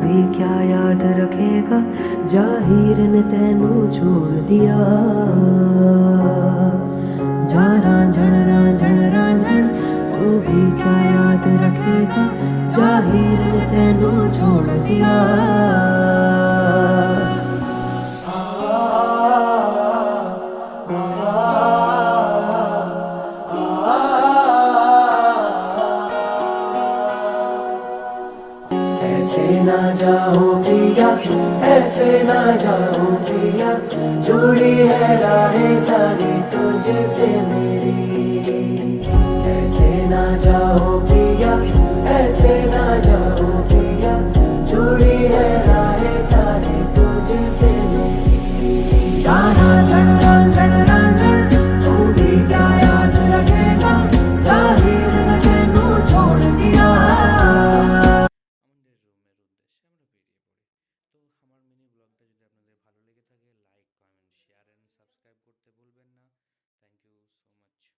भी क्या याद रखेगा, जाहिर ने तेनू छोड़ दिया। जा रांझण रांझण रांझण, तू भी क्या याद रखेगा, जाहिर ने तेनू छोड़ दिया। ऐसे ना जाओ प्रिया, ऐसे ना जाओ प्रिया, जुड़ी है राहें सारी तुझसे मेरी। ऐसे ना जाओ प्रिया, ऐसे ना जाओ प्रिया, जुड़ी है राहें सारी तुझसे मेरी। जाना झड़ रांझण रांझण, तू भी क्या याद रखेगा, जाहिर ने तेनू छोड़ दिया। আমাদের রুমের উদ্দেশ্যে আমরা বেরিয়ে পড়ি। তো আমার মিনি ব্লগটা যদি আপনাদের ভালো লেগে থাকে, like, comment, share and subscribe করতে ভুলবেন না। Thank you so much.